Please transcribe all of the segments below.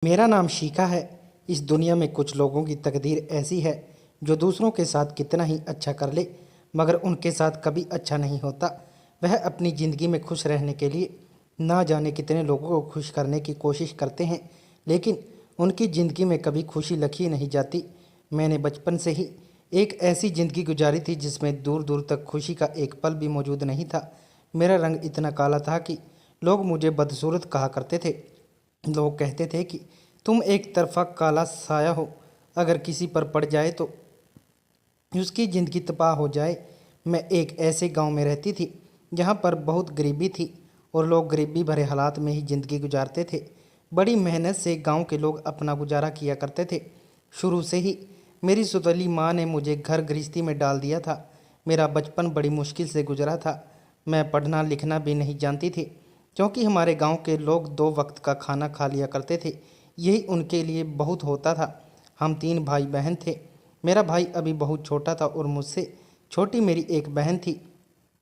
मेरा नाम शिखा है। इस दुनिया में कुछ लोगों की तकदीर ऐसी है जो दूसरों के साथ कितना ही अच्छा कर ले मगर उनके साथ कभी अच्छा नहीं होता। वह अपनी ज़िंदगी में खुश रहने के लिए ना जाने कितने लोगों को खुश करने की कोशिश करते हैं, लेकिन उनकी ज़िंदगी में कभी खुशी लखी नहीं जाती। मैंने बचपन से ही एक ऐसी ज़िंदगी गुजारी थी जिसमें दूर दूर तक खुशी का एक पल भी मौजूद नहीं था। मेरा रंग इतना काला था कि लोग मुझे बदसूरत कहा करते थे। लोग कहते थे कि तुम एक तरफा काला साया हो, अगर किसी पर पड़ जाए तो उसकी ज़िंदगी तबाह हो जाए। मैं एक ऐसे गांव में रहती थी जहां पर बहुत गरीबी थी और लोग गरीबी भरे हालात में ही ज़िंदगी गुजारते थे। बड़ी मेहनत से गांव के लोग अपना गुजारा किया करते थे। शुरू से ही मेरी सौतेली माँ ने मुझे घर गृहस्थी में डाल दिया था। मेरा बचपन बड़ी मुश्किल से गुजरा था। मैं पढ़ना लिखना भी नहीं जानती थी क्योंकि हमारे गांव के लोग 2 वक्त का खाना खा लिया करते थे। यही उनके लिए बहुत होता था। हम 3 भाई बहन थे। मेरा भाई अभी बहुत छोटा था और मुझसे छोटी मेरी एक बहन थी।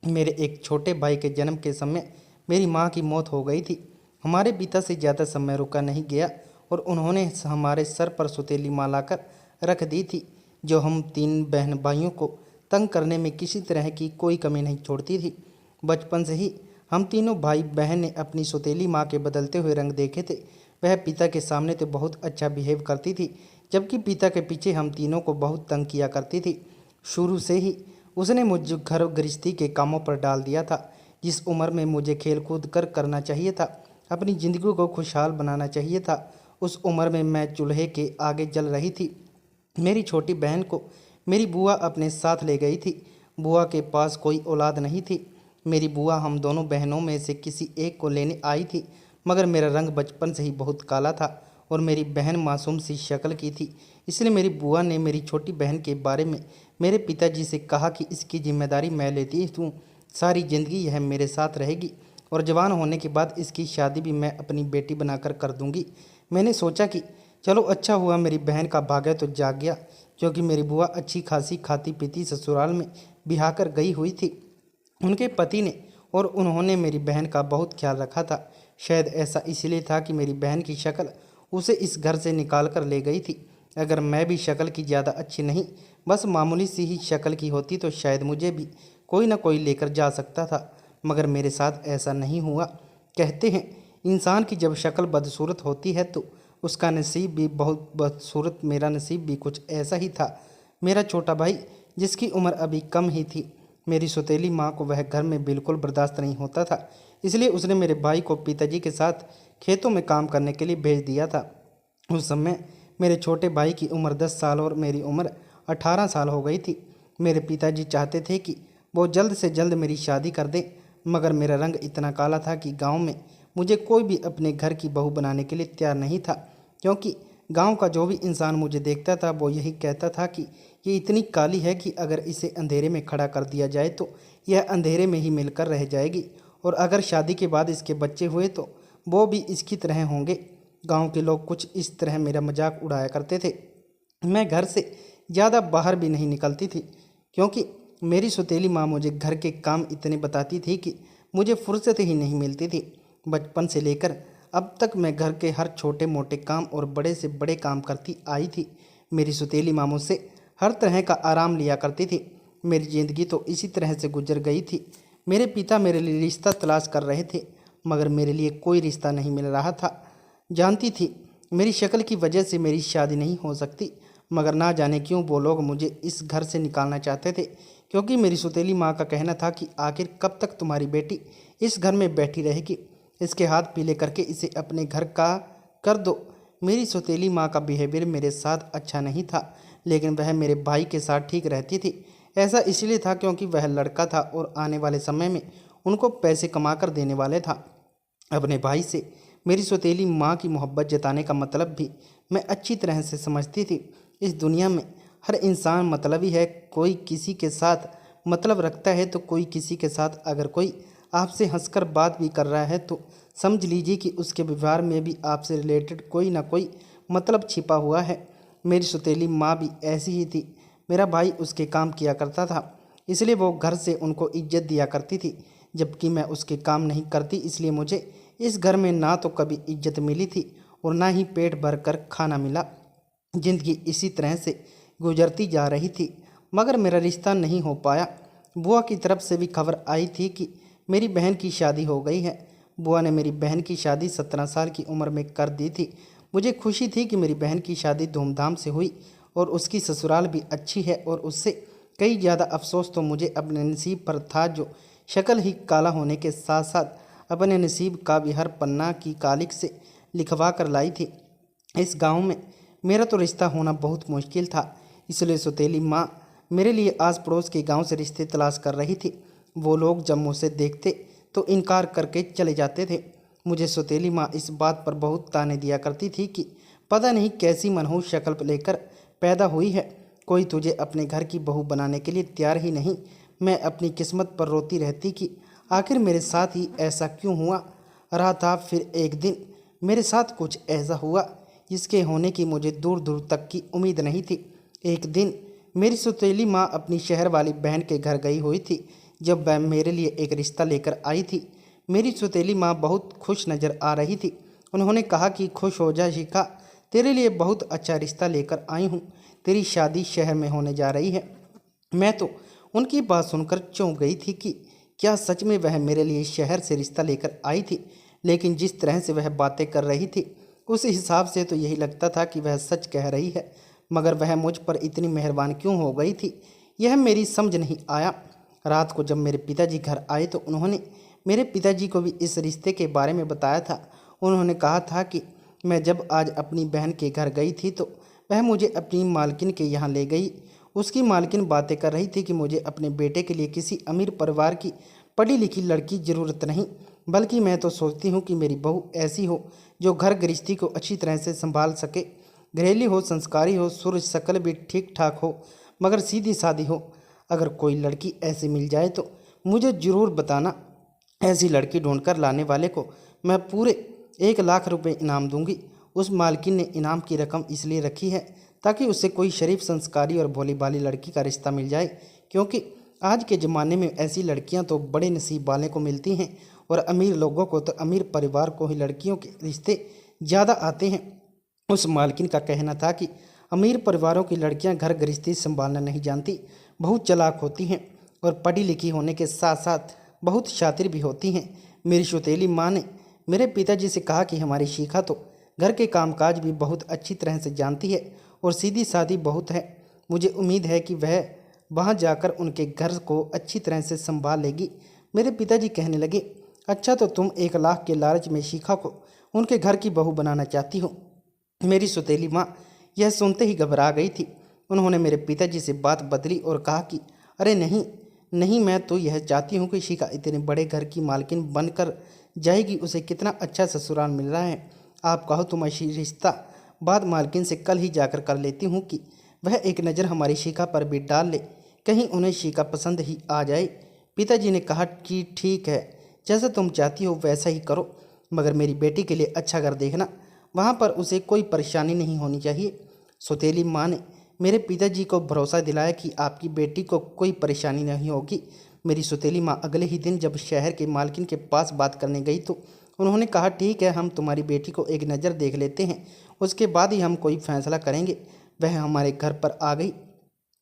मेरे एक छोटे भाई के जन्म के समय मेरी माँ की मौत हो गई थी। हमारे पिता से ज़्यादा समय रुका नहीं गया और उन्होंने हमारे सर पर सौतेली माँ लाकर रख दी थी, जो हम 3 बहन भाइयों को तंग करने में किसी तरह की कोई कमी नहीं छोड़ती थी। बचपन से ही हम तीनों भाई बहन ने अपनी सौतेली माँ के बदलते हुए रंग देखे थे। वह पिता के सामने तो बहुत अच्छा बिहेव करती थी, जबकि पिता के पीछे हम तीनों को बहुत तंग किया करती थी। शुरू से ही उसने मुझे घर गृहस्थी के कामों पर डाल दिया था। जिस उम्र में मुझे खेल कूद कर करना चाहिए था, अपनी ज़िंदगी को खुशहाल बनाना चाहिए था, उस उम्र में मैं चूल्हे के आगे जल रही थी। मेरी छोटी बहन को मेरी बुआ अपने साथ ले गई थी। बुआ के पास कोई औलाद नहीं थी। मेरी बुआ हम दोनों बहनों में से किसी एक को लेने आई थी, मगर मेरा रंग बचपन से ही बहुत काला था और मेरी बहन मासूम सी शक्ल की थी। इसलिए मेरी बुआ ने मेरी छोटी बहन के बारे में मेरे पिताजी से कहा कि इसकी जिम्मेदारी मैं लेती हूँ, सारी ज़िंदगी यह मेरे साथ रहेगी और जवान होने के बाद इसकी शादी भी मैं अपनी बेटी बनाकर कर दूंगी। मैंने सोचा कि चलो अच्छा हुआ मेरी बहन का भाग्य तो जाग गया, क्योंकि मेरी बुआ अच्छी खासी खाती पीती ससुराल में बिहा कर गई हुई थी। उनके पति ने और उन्होंने मेरी बहन का बहुत ख्याल रखा था। शायद ऐसा इसलिए था कि मेरी बहन की शक्ल उसे इस घर से निकाल कर ले गई थी। अगर मैं भी शक्ल की ज़्यादा अच्छी नहीं, बस मामूली सी ही शक्ल की होती तो शायद मुझे भी कोई ना कोई लेकर जा सकता था, मगर मेरे साथ ऐसा नहीं हुआ। कहते हैं इंसान की जब शक्ल बदसूरत होती है तो उसका नसीब भी बहुत बदसूरत। मेरा नसीब भी कुछ ऐसा ही था। मेरा छोटा भाई, जिसकी उम्र अभी कम ही थी, मेरी सौतेली माँ को वह घर में बिल्कुल बर्दाश्त नहीं होता था। इसलिए उसने मेरे भाई को पिताजी के साथ खेतों में काम करने के लिए भेज दिया था। उस समय मेरे छोटे भाई की उम्र 10 साल और मेरी उम्र 18 साल हो गई थी। मेरे पिताजी चाहते थे कि वो जल्द से जल्द मेरी शादी कर दें, मगर मेरा रंग इतना काला था कि गांव में मुझे कोई भी अपने घर की बहू बनाने के लिए तैयार नहीं था, क्योंकि गांव का जो भी इंसान मुझे देखता था वो यही कहता था कि ये इतनी काली है कि अगर इसे अंधेरे में खड़ा कर दिया जाए तो यह अंधेरे में ही मिलकर रह जाएगी, और अगर शादी के बाद इसके बच्चे हुए तो वो भी इसकी तरह होंगे। गांव के लोग कुछ इस तरह मेरा मजाक उड़ाया करते थे। मैं घर से ज़्यादा बाहर भी नहीं निकलती थी, क्योंकि मेरी सौतेली माँ मुझे घर के काम इतने बताती थी कि मुझे फुर्सत ही नहीं मिलती थी। बचपन से लेकर अब तक मैं घर के हर छोटे मोटे काम और बड़े से बड़े काम करती आई थी। मेरी सौतेली माँ मुझसे हर तरह का आराम लिया करती थी। मेरी ज़िंदगी तो इसी तरह से गुजर गई थी। मेरे पिता मेरे लिए रिश्ता तलाश कर रहे थे, मगर मेरे लिए कोई रिश्ता नहीं मिल रहा था। जानती थी मेरी शक्ल की वजह से मेरी शादी नहीं हो सकती, मगर ना जाने क्यों वो लोग मुझे इस घर से निकालना चाहते थे, क्योंकि मेरी सौतेली माँ का कहना था कि आखिर कब तक तुम्हारी बेटी इस घर में बैठी रहेगी, इसके हाथ पीले करके इसे अपने घर का कर दो। मेरी सौतेली माँ का बिहेवियर मेरे साथ अच्छा नहीं था, लेकिन वह मेरे भाई के साथ ठीक रहती थी। ऐसा इसलिए था क्योंकि वह लड़का था और आने वाले समय में उनको पैसे कमा कर देने वाले था। अपने भाई से मेरी सौतेली माँ की मोहब्बत जताने का मतलब भी मैं अच्छी तरह से समझती थी। इस दुनिया में हर इंसान मतलबी है। कोई किसी के साथ मतलब रखता है तो कोई किसी के साथ। अगर कोई आपसे हंसकर बात भी कर रहा है तो समझ लीजिए कि उसके व्यवहार में भी आपसे रिलेटेड कोई ना कोई मतलब छिपा हुआ है। मेरी सौतेली माँ भी ऐसी ही थी। मेरा भाई उसके काम किया करता था, इसलिए वो घर से उनको इज्जत दिया करती थी, जबकि मैं उसके काम नहीं करती, इसलिए मुझे इस घर में ना तो कभी इज्जत मिली थी और ना ही पेट भर कर खाना मिला। जिंदगी इसी तरह से गुजरती जा रही थी, मगर मेरा रिश्ता नहीं हो पाया। बुआ की तरफ से भी खबर आई थी कि मेरी बहन की शादी हो गई है। बुआ ने मेरी बहन की शादी 17 साल की उम्र में कर दी थी। मुझे खुशी थी कि मेरी बहन की शादी धूमधाम से हुई और उसकी ससुराल भी अच्छी है, और उससे कई ज़्यादा अफसोस तो मुझे अपने नसीब पर था, जो शक्ल ही काला होने के साथ साथ अपने नसीब का भी हर पन्ना की कालिक से लिखवा कर लाई थी। इस गांव में मेरा तो रिश्ता होना बहुत मुश्किल था, इसलिए सौतेली माँ मेरे लिए आस पड़ोस के गांव से रिश्ते तलाश कर रही थी। वो लोग जब मुझसे देखते तो इनकार करके चले जाते थे। मुझे सौतेली माँ इस बात पर बहुत ताने दिया करती थी कि पता नहीं कैसी मनहूस शक्ल लेकर पैदा हुई है, कोई तुझे अपने घर की बहू बनाने के लिए तैयार ही नहीं। मैं अपनी किस्मत पर रोती रहती कि आखिर मेरे साथ ही ऐसा क्यों हुआ रहा था। फिर एक दिन मेरे साथ कुछ ऐसा हुआ जिसके होने की मुझे दूर दूर तक की उम्मीद नहीं थी। एक दिन मेरी सौतेली माँ अपनी शहर वाली बहन के घर गई हुई थी, जब वह मेरे लिए एक रिश्ता लेकर आई थी। मेरी सौतेली माँ बहुत खुश नज़र आ रही थी। उन्होंने कहा कि खुश हो जा शिखा, तेरे लिए बहुत अच्छा रिश्ता लेकर आई हूँ। तेरी शादी शहर में होने जा रही है। मैं तो उनकी बात सुनकर चौंक गई थी कि क्या सच में वह मेरे लिए शहर से रिश्ता लेकर आई थी। लेकिन जिस तरह से वह बातें कर रही थी, उस हिसाब से तो यही लगता था कि वह सच कह रही है। मगर वह मुझ पर इतनी मेहरबान क्यों हो गई थी, यह मेरी समझ नहीं आया। रात को जब मेरे पिताजी घर आए तो उन्होंने मेरे पिताजी को भी इस रिश्ते के बारे में बताया था। उन्होंने कहा था कि मैं जब आज अपनी बहन के घर गई थी तो वह मुझे अपनी मालकिन के यहाँ ले गई। उसकी मालकिन बातें कर रही थी कि मुझे अपने बेटे के लिए किसी अमीर परिवार की पढ़ी लिखी लड़की ज़रूरत नहीं, बल्कि मैं तो सोचती हूँ कि मेरी बहू ऐसी हो जो घर गृहस्थी को अच्छी तरह से संभाल सके, घरेलू हो, संस्कारी हो, सूरज शक्ल भी ठीक ठाक हो, मगर सीधी सादी हो। अगर कोई लड़की ऐसी मिल जाए तो मुझे ज़रूर बताना। ऐसी लड़की ढूंढकर लाने वाले को मैं पूरे 1 लाख रुपए इनाम दूंगी। उस मालकिन ने इनाम की रकम इसलिए रखी है ताकि उससे कोई शरीफ, संस्कारी और भोली भाली लड़की का रिश्ता मिल जाए, क्योंकि आज के ज़माने में ऐसी लड़कियां तो बड़े नसीब वाले को मिलती हैं, और अमीर लोगों को तो अमीर परिवार को ही लड़कियों के रिश्ते ज़्यादा आते हैं। उस मालकिन का कहना था कि अमीर परिवारों की लड़कियां घर गृहस्थी संभालना नहीं जानती, बहुत चालाक होती हैं और पढ़ी लिखी होने के साथ साथ बहुत शातिर भी होती हैं। मेरी सौतेली माँ ने मेरे पिताजी से कहा कि हमारी शिखा तो घर के कामकाज भी बहुत अच्छी तरह से जानती है और सीधी सादी बहुत है। मुझे उम्मीद है कि वह वहाँ जाकर उनके घर को अच्छी तरह से संभाल लेगी। मेरे पिताजी कहने लगे, अच्छा तो तुम 1 लाख के लालच में शिखा को उनके घर की बहू बनाना चाहती हो। मेरी सौतेली माँ यह सुनते ही घबरा गई थी। उन्होंने मेरे पिताजी से बात बदली और कहा कि अरे नहीं नहीं, मैं तो यह चाहती हूँ कि शिखा इतने बड़े घर की मालकिन बनकर जाएगी, उसे कितना अच्छा ससुराल मिल रहा है। आप कहो तो मैं रिश्ता बाद मालकिन से कल ही जाकर कर लेती हूँ कि वह एक नज़र हमारी शिखा पर भी डाल ले, कहीं उन्हें शिखा पसंद ही आ जाए। पिताजी ने कहा कि ठीक है, जैसा तुम चाहती हो वैसा ही करो, मगर मेरी बेटी के लिए अच्छा घर देखना, वहाँ पर उसे कोई परेशानी नहीं होनी चाहिए। सौतेली माँ ने मेरे पिताजी को भरोसा दिलाया कि आपकी बेटी को कोई परेशानी नहीं होगी। मेरी सौतेली माँ अगले ही दिन जब शहर के मालकिन के पास बात करने गई तो उन्होंने कहा, ठीक है, हम तुम्हारी बेटी को एक नज़र देख लेते हैं, उसके बाद ही हम कोई फैसला करेंगे। वह हमारे घर पर आ गई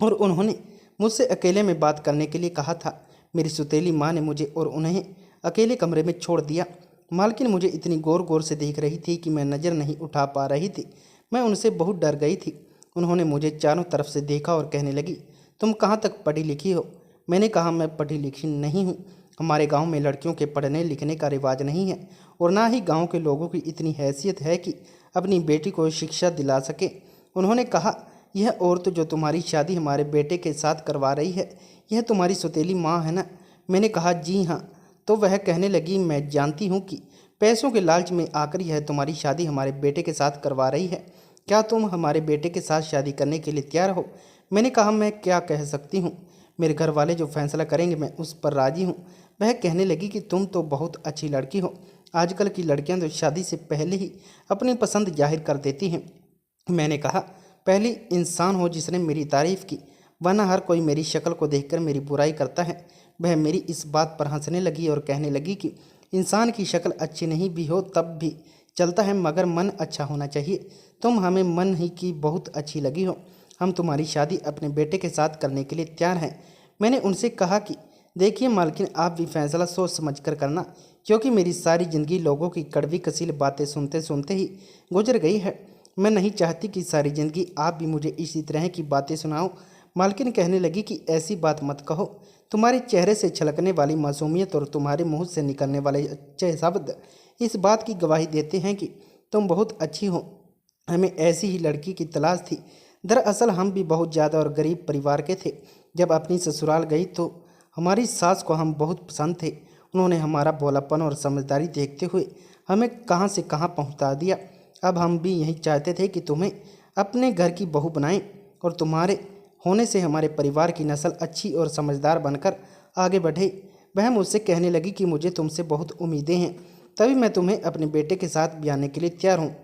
और उन्होंने मुझसे अकेले में बात करने के लिए कहा था। मेरी सौतेली माँ ने मुझे और उन्हें अकेले कमरे में छोड़ दिया। मालकिन मुझे इतनी गौर गौर से देख रही थी कि मैं नज़र नहीं उठा पा रही थी। मैं उनसे बहुत डर गई थी। उन्होंने मुझे चारों तरफ से देखा और कहने लगी, तुम कहाँ तक पढ़ी लिखी हो? मैंने कहा, मैं पढ़ी लिखी नहीं हूँ। हमारे गांव में लड़कियों के पढ़ने लिखने का रिवाज नहीं है, और ना ही गांव के लोगों की इतनी हैसियत है कि अपनी बेटी को शिक्षा दिला सके। उन्होंने कहा, यह औरत जो तुम्हारी शादी हमारे बेटे के साथ करवा रही है, यह तुम्हारी सौतेली माँ है ना? मैंने कहा, जी हाँ। तो वह कहने लगी, मैं जानती हूँ कि पैसों के लालच में आकर यह तुम्हारी शादी हमारे बेटे के साथ करवा रही है। क्या तुम हमारे बेटे के साथ शादी करने के लिए तैयार हो? मैंने कहा, मैं क्या कह सकती हूँ, मेरे घर वाले जो फैसला करेंगे मैं उस पर राजी हूँ। वह कहने लगी कि तुम तो बहुत अच्छी लड़की हो। आजकल की लड़कियां तो शादी से पहले ही अपनी पसंद जाहिर कर देती हैं। मैंने कहा, पहली इंसान हो जिसने मेरी तारीफ़ की, वरना हर कोई मेरी शक्ल को देखकर मेरी बुराई करता है। वह मेरी इस बात पर हंसने लगी और कहने लगी कि इंसान की शक्ल अच्छी नहीं भी हो तब भी चलता है, मगर मन अच्छा होना चाहिए। तुम हमें मन ही की बहुत अच्छी लगी हो। हम तुम्हारी शादी अपने बेटे के साथ करने के लिए तैयार हैं। मैंने उनसे कहा कि देखिए मालकिन, आप भी फैसला सोच समझ कर करना, क्योंकि मेरी सारी ज़िंदगी लोगों की कड़वी कसील बातें सुनते सुनते ही गुजर गई है। मैं नहीं चाहती कि सारी ज़िंदगी आप भी मुझे इसी तरह की बातें सुनाओ। मालकिन कहने लगी कि ऐसी बात मत कहो। तुम्हारे चेहरे से छलकने वाली मासूमियत और तुम्हारे मुंह से निकलने वाले अच्छे शब्द इस बात की गवाही देते हैं कि तुम बहुत अच्छी हो। हमें ऐसी ही लड़की की तलाश थी। दरअसल हम भी बहुत ज़्यादा और गरीब परिवार के थे। जब अपनी ससुराल गई तो हमारी सास को हम बहुत पसंद थे। उन्होंने हमारा भोलापन और समझदारी देखते हुए हमें कहाँ से कहाँ पहुँचा दिया। अब हम भी यही चाहते थे कि तुम्हें अपने घर की बहू बनाएं और तुम्हारे होने से हमारे परिवार की नस्ल अच्छी और समझदार बनकर आगे बढ़े। वह मुझसे कहने लगी कि मुझे तुमसे बहुत उम्मीदें हैं, तभी मैं तुम्हें अपने बेटे के साथ ब्याहने के लिए तैयार हूँ।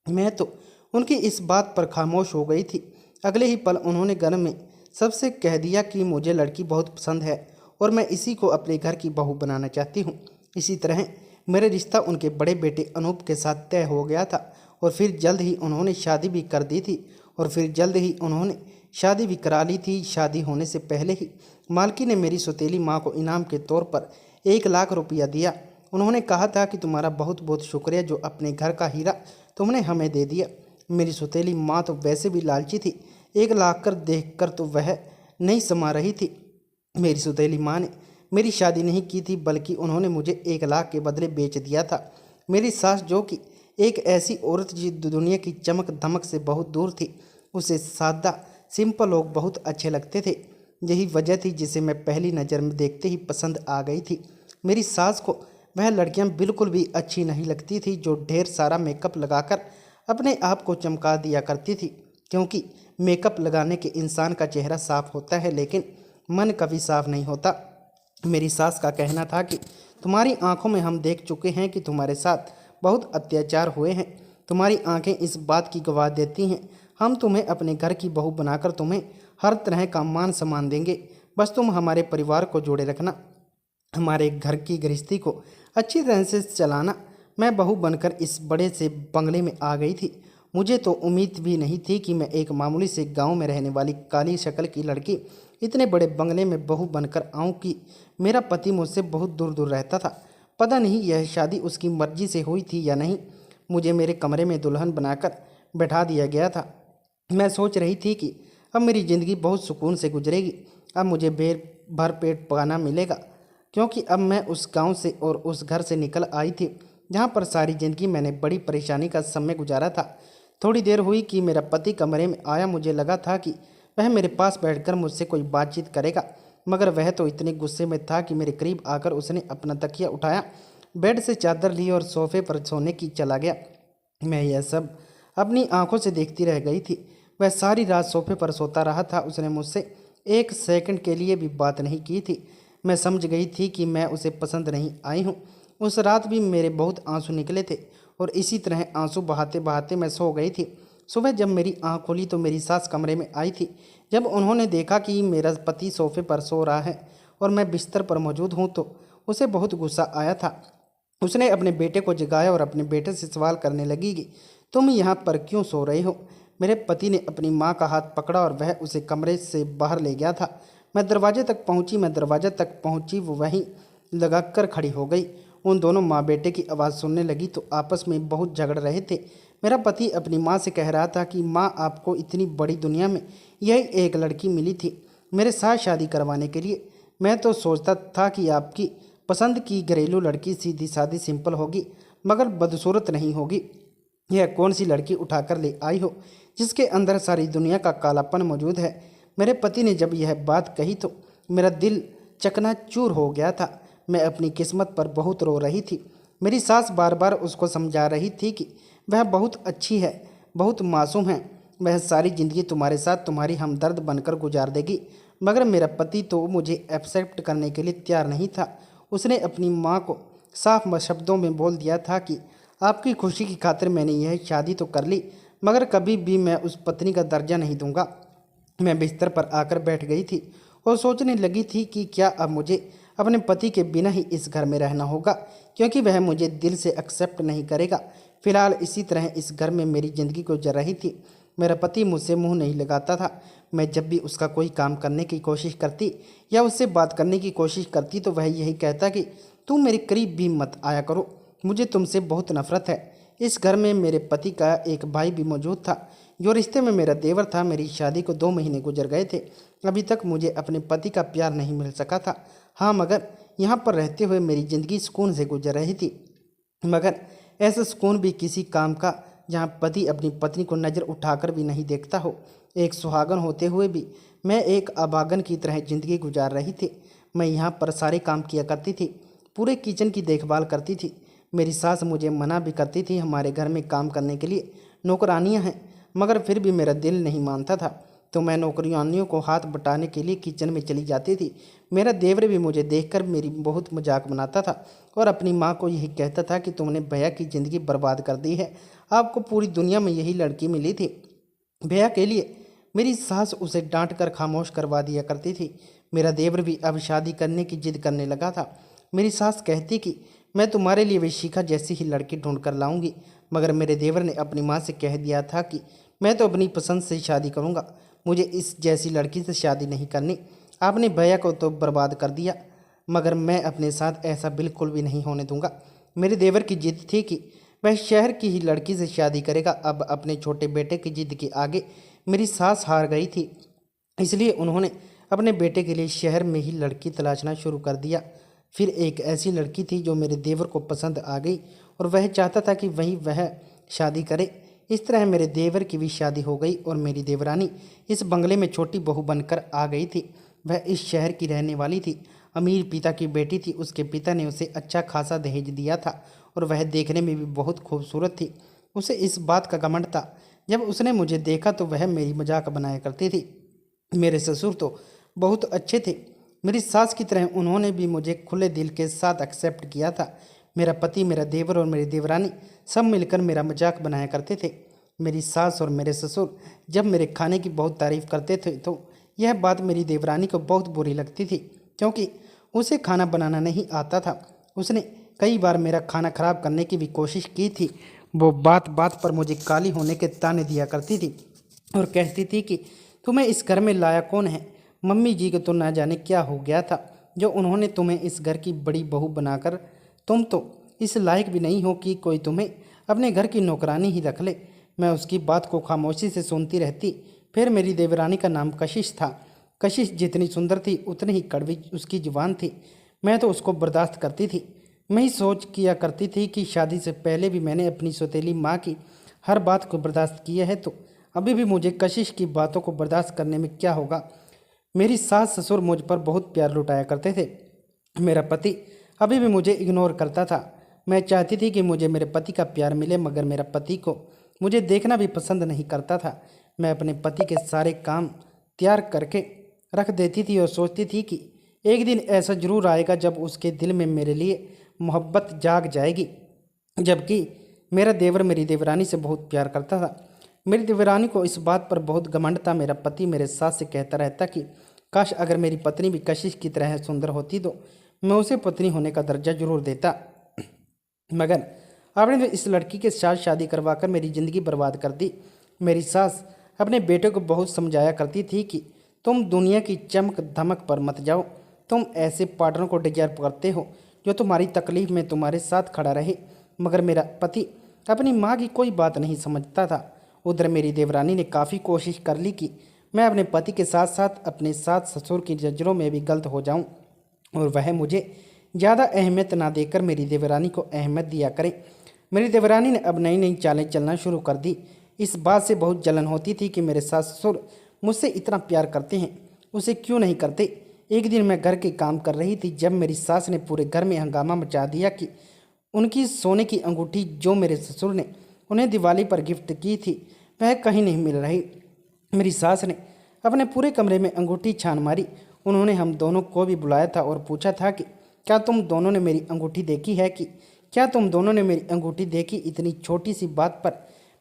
मैं तो उनकी इस बात पर खामोश हो गई थी। अगले ही पल उन्होंने घर में सबसे कह दिया कि मुझे लड़की बहुत पसंद है और मैं इसी को अपने घर की बहू बनाना चाहती हूँ। इसी तरह मेरा रिश्ता उनके बड़े बेटे अनूप के साथ तय हो गया था और फिर जल्द ही उन्होंने शादी भी कर दी थी शादी भी करा ली थी। शादी होने से पहले ही मालकी ने मेरी सौतेली माँ को इनाम के तौर पर 1 लाख रुपया दिया। उन्होंने कहा था कि तुम्हारा बहुत बहुत शुक्रिया जो अपने घर का हीरा तुमने हमें दे दिया। मेरी सौतेली माँ तो वैसे भी लालची थी। 1 लाख कर देख कर तो वह नहीं समा रही थी। मेरी सौतेली माँ ने मेरी शादी नहीं की थी, बल्कि उन्होंने मुझे 1 लाख के बदले बेच दिया था। मेरी सास, जो कि एक ऐसी औरत जो दुनिया की चमक धमक से बहुत दूर थी, उसे सादा सिंपल लोग बहुत अच्छे लगते थे। यही वजह थी जिसे मैं पहली नज़र में देखते ही पसंद आ गई थी। मेरी सास को वह लड़कियां बिल्कुल भी अच्छी नहीं लगती थी जो ढेर सारा मेकअप लगाकर अपने आप को चमका दिया करती थी, क्योंकि मेकअप लगाने के इंसान का चेहरा साफ होता है लेकिन मन कभी साफ नहीं होता। मेरी सास का कहना था कि तुम्हारी आंखों में हम देख चुके हैं कि तुम्हारे साथ बहुत अत्याचार हुए हैं। तुम्हारी आंखें इस बात की गवाह देती हैं। हम तुम्हें अपने घर की बहू बनाकर तुम्हें हर तरह का मान सम्मान देंगे। बस तुम हमारे परिवार को जोड़े रखना, हमारे घर की गृहस्थी को अच्छी तरह से चलाना। मैं बहू बनकर इस बड़े से बंगले में आ गई थी। मुझे तो उम्मीद भी नहीं थी कि मैं एक मामूली से गांव में रहने वाली काली शक्ल की लड़की इतने बड़े बंगले में बहू बनकर आऊँ कि मेरा पति मुझसे बहुत दूर दूर रहता था। पता नहीं यह शादी उसकी मर्जी से हुई थी या नहीं। मुझे मेरे कमरे में दुल्हन बनाकर बैठा दिया गया था। मैं सोच रही थी कि अब मेरी ज़िंदगी बहुत सुकून से गुजरेगी। अब मुझे भर पेट पाना मिलेगा, क्योंकि अब मैं उस गांव से और उस घर से निकल आई थी जहां पर सारी ज़िंदगी मैंने बड़ी परेशानी का समय गुजारा था। थोड़ी देर हुई कि मेरा पति कमरे में आया। मुझे लगा था कि वह मेरे पास बैठकर मुझसे कोई बातचीत करेगा, मगर वह तो इतने गुस्से में था कि मेरे करीब आकर उसने अपना तकिया उठाया, बेड से चादर ली और सोफे पर सोने की चला गया। मैं यह सब अपनी आंखों से देखती रह गई थी। वह सारी रात सोफे पर सोता रहा था। उसने मुझसे 1 सेकंड के लिए भी बात नहीं की थी। मैं समझ गई थी कि मैं उसे पसंद नहीं आई हूँ। उस रात भी मेरे बहुत आंसू निकले थे और इसी तरह आंसू बहाते बहाते मैं सो गई थी। सुबह जब मेरी आंख खुली तो मेरी सास कमरे में आई थी। जब उन्होंने देखा कि मेरा पति सोफे पर सो रहा है और मैं बिस्तर पर मौजूद हूँ तो उसे बहुत गुस्सा आया था। उसने अपने बेटे को जगाया और अपने बेटे से सवाल करने लगी कि तुम यहाँ पर क्यों सो रहे हो। मेरे पति ने अपनी माँ का हाथ पकड़ा और वह उसे कमरे से बाहर ले गया था। मैं दरवाजे तक पहुँची वो वहीं लगाकर खड़ी हो गई। उन दोनों माँ बेटे की आवाज़ सुनने लगी तो आपस में बहुत झगड़ रहे थे। मेरा पति अपनी माँ से कह रहा था कि माँ, आपको इतनी बड़ी दुनिया में यही एक लड़की मिली थी मेरे साथ शादी करवाने के लिए। मैं तो सोचता था कि आपकी पसंद की घरेलू लड़की सीधी सादी सिंपल होगी, मगर बदसूरत नहीं होगी। यह कौन सी लड़की उठाकर ले आई हो जिसके अंदर सारी दुनिया का कालापन मौजूद है। मेरे पति ने जब यह बात कही तो मेरा दिल चकनाचूर हो गया था। मैं अपनी किस्मत पर बहुत रो रही थी। मेरी सास बार बार उसको समझा रही थी कि वह बहुत अच्छी है, बहुत मासूम है, वह सारी ज़िंदगी तुम्हारे साथ तुम्हारी हमदर्द बनकर गुजार देगी। मगर मेरा पति तो मुझे एक्सेप्ट करने के लिए तैयार नहीं था। उसने अपनी माँ को साफ शब्दों में बोल दिया था कि आपकी खुशी की खातिर मैंने यह शादी तो कर ली, मगर कभी भी मैं उस पत्नी का दर्जा नहीं दूंगा। मैं बिस्तर पर आकर बैठ गई थी और सोचने लगी थी कि क्या अब मुझे अपने पति के बिना ही इस घर में रहना होगा, क्योंकि वह मुझे दिल से एक्सेप्ट नहीं करेगा, फिलहाल इसी तरह इस घर में मेरी ज़िंदगी गुजर रही थी। मेरा पति मुझसे मुंह नहीं लगाता था। मैं जब भी उसका कोई काम करने की कोशिश करती या उससे बात करने की कोशिश करती तो वह यही कहता कि तुम मेरे करीब भी मत आया करो, मुझे तुमसे बहुत नफरत है। इस घर में मेरे पति का एक भाई भी मौजूद था जो रिश्ते में मेरा देवर था। मेरी शादी को 2 महीने गुजर गए थे। अभी तक मुझे अपने पति का प्यार नहीं मिल सका था। हाँ, मगर यहाँ पर रहते हुए मेरी ज़िंदगी सुकून से गुजर रही थी। मगर ऐसा सुकून भी किसी काम का जहाँ पति अपनी पत्नी को नज़र उठाकर भी नहीं देखता हो। एक सुहागन होते हुए भी मैं एक अभागन की तरह ज़िंदगी गुजार रही थी। मैं यहाँ पर सारे काम किया करती थी, पूरे किचन की देखभाल करती थी। मेरी सास मुझे मना भी करती थी, हमारे घर में काम करने के लिए नौकरानियाँ हैं, मगर फिर भी मेरा दिल नहीं मानता था। तो मैं नौकरानियों को हाथ बटाने के लिए किचन में चली जाती थी। मेरा देवर भी मुझे देखकर मेरी बहुत मजाक बनाता था और अपनी माँ को यही कहता था कि तुमने भैया की ज़िंदगी बर्बाद कर दी है, आपको पूरी दुनिया में यही लड़की मिली थी भैया के लिए। मेरी सास उसे डांट कर खामोश करवा दिया करती थी। मेरा देवर भी अब शादी करने की जिद करने लगा था। मेरी सास कहती कि मैं तुम्हारे लिए विशिखा जैसी ही लड़की ढूंढ कर लाऊंगी, मगर मेरे देवर ने अपनी माँ से कह दिया था कि मैं तो अपनी पसंद से शादी करूंगा, मुझे इस जैसी लड़की से शादी नहीं करनी। आपने भैया को तो बर्बाद कर दिया, मगर मैं अपने साथ ऐसा बिल्कुल भी नहीं होने दूंगा। मेरे देवर की जिद थी कि वह शहर की ही लड़की से शादी करेगा। अब अपने छोटे बेटे की जिद के आगे मेरी सास हार गई थी, इसलिए उन्होंने अपने बेटे के लिए शहर में ही लड़की तलाशना शुरू कर दिया। फिर एक ऐसी लड़की थी जो मेरे देवर को पसंद आ गई और वह चाहता था कि वही वह शादी करे। इस तरह मेरे देवर की भी शादी हो गई और मेरी देवरानी इस बंगले में छोटी बहू बनकर आ गई थी। वह इस शहर की रहने वाली थी, अमीर पिता की बेटी थी। उसके पिता ने उसे अच्छा खासा दहेज दिया था और वह देखने में भी बहुत खूबसूरत थी। उसे इस बात का घमंड था। जब उसने मुझे देखा तो वह मेरी मजाक बनाया करती थी। मेरे ससुर तो बहुत अच्छे थे, मेरी सास की तरह उन्होंने भी मुझे खुले दिल के साथ एक्सेप्ट किया था। मेरा पति, मेरा देवर और मेरी देवरानी सब मिलकर मेरा मजाक बनाया करते थे। मेरी सास और मेरे ससुर जब मेरे खाने की बहुत तारीफ़ करते थे तो यह बात मेरी देवरानी को बहुत बुरी लगती थी, क्योंकि उसे खाना बनाना नहीं आता था। उसने कई बार मेरा खाना खराब करने की भी कोशिश की थी। वो बात बात पर मुझे काली होने के ताने दिया करती थी और कहती थी कि तुम्हें इस घर में लाया कौन है? मम्मी जी को तो ना जाने क्या हो गया था जो उन्होंने तुम्हें इस घर की बड़ी बहू बनाकर, तुम तो इस लायक भी नहीं हो कि कोई तुम्हें अपने घर की नौकरानी ही रख ले। मैं उसकी बात को खामोशी से सुनती रहती। फिर मेरी देवरानी का नाम कशिश था। कशिश जितनी सुंदर थी उतनी ही कड़वी उसकी जुबान थी। मैं तो उसको बर्दाश्त करती थी। मैं ही सोच किया करती थी कि शादी से पहले भी मैंने अपनी सौतेली माँ की हर बात को बर्दाश्त किया है, तो अभी भी मुझे कशिश की बातों को बर्दाश्त करने में क्या होगा। मेरी सास ससुर मुझ पर बहुत प्यार लुटाया करते थे। मेरा पति अभी भी मुझे इग्नोर करता था। मैं चाहती थी कि मुझे मेरे पति का प्यार मिले, मगर मेरा पति को मुझे देखना भी पसंद नहीं करता था। मैं अपने पति के सारे काम तैयार करके रख देती थी और सोचती थी कि एक दिन ऐसा जरूर आएगा जब उसके दिल में मेरे लिए मोहब्बत जाग जाएगी। जबकि मेरा देवर मेरी देवरानी से बहुत प्यार करता था। मेरी देवरानी को इस बात पर बहुत घमंड था। मेरा पति मेरे सास से कहता रहता कि काश अगर मेरी पत्नी भी कशिश की तरह सुंदर होती तो मैं उसे पत्नी होने का दर्जा जरूर देता, मगर आपने तो इस लड़की के साथ शादी करवाकर मेरी ज़िंदगी बर्बाद कर दी। मेरी सास अपने बेटे को बहुत समझाया करती थी कि तुम दुनिया की चमक धमक पर मत जाओ, तुम ऐसे पार्टनर को डिजायर करते हो जो तुम्हारी तकलीफ में तुम्हारे साथ खड़ा रहे। मगर मेरा पति अपनी माँ की कोई बात नहीं समझता था। उधर मेरी देवरानी ने काफ़ी कोशिश कर ली कि मैं अपने पति के साथ साथ अपने सास ससुर की नज़रों में भी गलत हो जाऊं और वह मुझे ज़्यादा अहमियत ना देकर मेरी देवरानी को अहमियत दिया करें। मेरी देवरानी ने अब नई नई चालें चलना शुरू कर दी। इस बात से बहुत जलन होती थी कि मेरे सास ससुर मुझसे इतना प्यार करते हैं, उसे क्यों नहीं करते। एक दिन मैं घर के काम कर रही थी जब मेरी सास ने पूरे घर में हंगामा मचा दिया कि उनकी सोने की अंगूठी जो मेरे ससुर ने उन्हें दिवाली पर गिफ्ट की थी वह कहीं नहीं मिल रही। मेरी सास ने अपने पूरे कमरे में अंगूठी छान मारी। उन्होंने हम दोनों को भी बुलाया था और पूछा था कि क्या तुम दोनों ने मेरी अंगूठी देखी है कि क्या तुम दोनों ने मेरी अंगूठी देखी। इतनी छोटी सी बात पर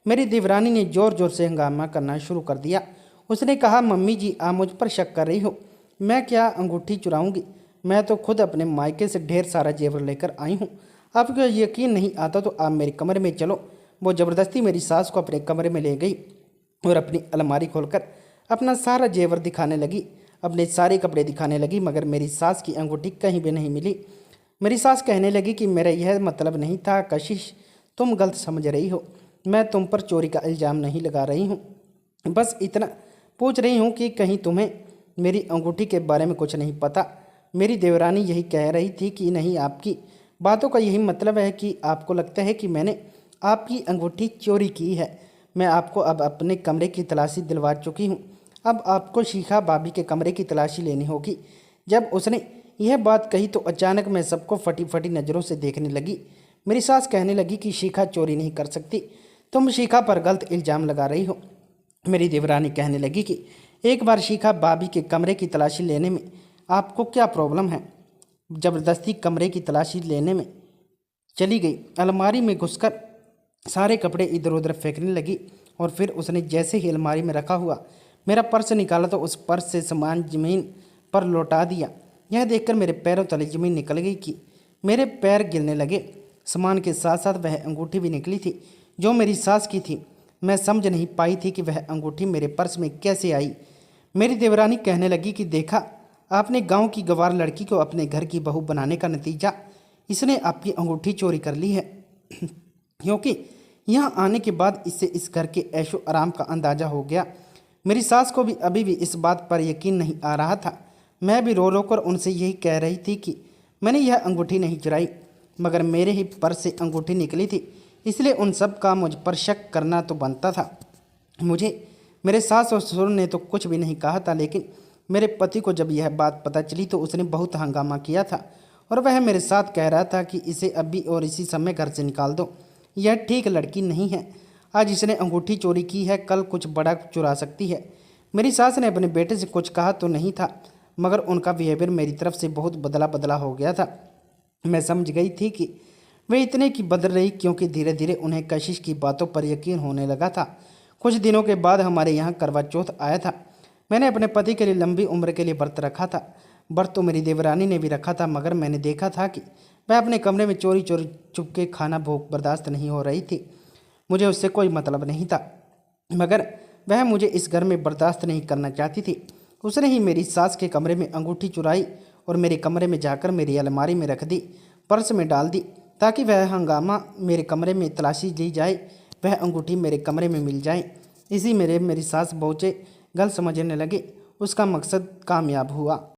मेरी देवरानी ने ज़ोर ज़ोर से हंगामा करना शुरू कर दिया। उसने कहा, मम्मी जी आप मुझ पर शक कर रही हो, मैं क्या अंगूठी चुराऊंगी? मैं तो खुद अपने मायके से ढेर सारा जेवर लेकर आई हूँ। आपको यकीन नहीं आता तो आप मेरे कमरे में चलो, वो ज़बरदस्ती मेरी सास को अपने कमरे में ले गई और अपनी अलमारी खोलकर अपना सारा जेवर दिखाने लगी, अपने सारे कपड़े दिखाने लगी, मगर मेरी सास की अंगूठी कहीं भी नहीं मिली। मेरी सास कहने लगी कि मेरा यह मतलब नहीं था कशिश, तुम गलत समझ रही हो, मैं तुम पर चोरी का इल्ज़ाम नहीं लगा रही हूँ, बस इतना पूछ रही हूँ कि कहीं तुम्हें मेरी अंगूठी के बारे में कुछ नहीं पता। मेरी देवरानी यही कह रही थी कि नहीं, आपकी बातों का यही मतलब है कि आपको लगता है कि मैंने आपकी अंगूठी चोरी की है। मैं आपको अब अपने कमरे की तलाशी दिलवा चुकी हूँ, अब आपको शिखा भाभी के कमरे की तलाशी लेनी होगी। जब उसने यह बात कही तो अचानक मैं सबको फटी फटी नज़रों से देखने लगी। मेरी सास कहने लगी कि शिखा चोरी नहीं कर सकती, तुम शिखा पर गलत इल्ज़ाम लगा रही हो। मेरी देवरानी कहने लगी कि एक बार शिखा भाभी के कमरे की तलाशी लेने में आपको क्या प्रॉब्लम है। ज़बरदस्ती कमरे की तलाशी लेने में चली गई, अलमारी में घुसकर सारे कपड़े इधर उधर फेंकने लगी और फिर उसने जैसे ही अलमारी में रखा हुआ मेरा पर्स निकाला तो उस पर्स से सामान ज़मीन पर लौटा दिया। यह देखकर मेरे पैरों तले ज़मीन निकल गई कि मेरे पैर गिरने लगे। सामान के साथ साथ वह अंगूठी भी निकली थी जो मेरी सास की थी। मैं समझ नहीं पाई थी कि वह अंगूठी मेरे पर्स में कैसे आई। मेरी देवरानी कहने लगी कि देखा, आपने गांव की गंवार लड़की को अपने घर की बहू बनाने का नतीजा, इसने आपकी अंगूठी चोरी कर ली है क्योंकि यहाँ आने के बाद इससे इस घर के ऐशो आराम का अंदाज़ा हो गया। मेरी सास को भी अभी भी इस बात पर यकीन नहीं आ रहा था। मैं भी रो रो कर उनसे यही कह रही थी कि मैंने यह अंगूठी नहीं चुराई, मगर मेरे ही पर्स से अंगूठी निकली थी, इसलिए उन सब का मुझ पर शक करना तो बनता था। मुझे मेरे सास और ससुर ने तो कुछ भी नहीं कहा था, लेकिन मेरे पति को जब यह बात पता चली तो उसने बहुत हंगामा किया था और वह मेरे साथ कह रहा था कि इसे अभी और इसी समय घर से निकाल दो, यह ठीक लड़की नहीं है। आज इसने अंगूठी चोरी की है, कल कुछ बड़ा चुरा सकती है। मेरी सास ने अपने बेटे से कुछ कहा तो नहीं था, मगर उनका बिहेवियर मेरी तरफ से बहुत बदला बदला हो गया था। मैं समझ गई थी कि वे इतने की बदल रही क्योंकि धीरे धीरे उन्हें कशिश की बातों पर यकीन होने लगा था। कुछ दिनों के बाद हमारे यहाँ करवा चौथ आया था। मैंने अपने पति के लिए लंबी उम्र के लिए व्रत रखा था। व्रत तो मेरी देवरानी ने भी रखा था, मगर मैंने देखा था कि वह अपने कमरे में चोरी चोरी चुपके खाना भूख बर्दाश्त नहीं हो रही थी। मुझे उससे कोई मतलब नहीं था, मगर वह मुझे इस घर में बर्दाश्त नहीं करना चाहती थी। उसने ही मेरी सास के कमरे में अंगूठी चुराई और मेरे कमरे में जाकर मेरी अलमारी में रख दी, पर्स में डाल दी, ताकि वह हंगामा मेरे कमरे में तलाशी ली जाए, वह अंगूठी मेरे कमरे में मिल जाए। इसी मेरी सास बहुचे गलत समझने लगे। उसका मकसद कामयाब हुआ।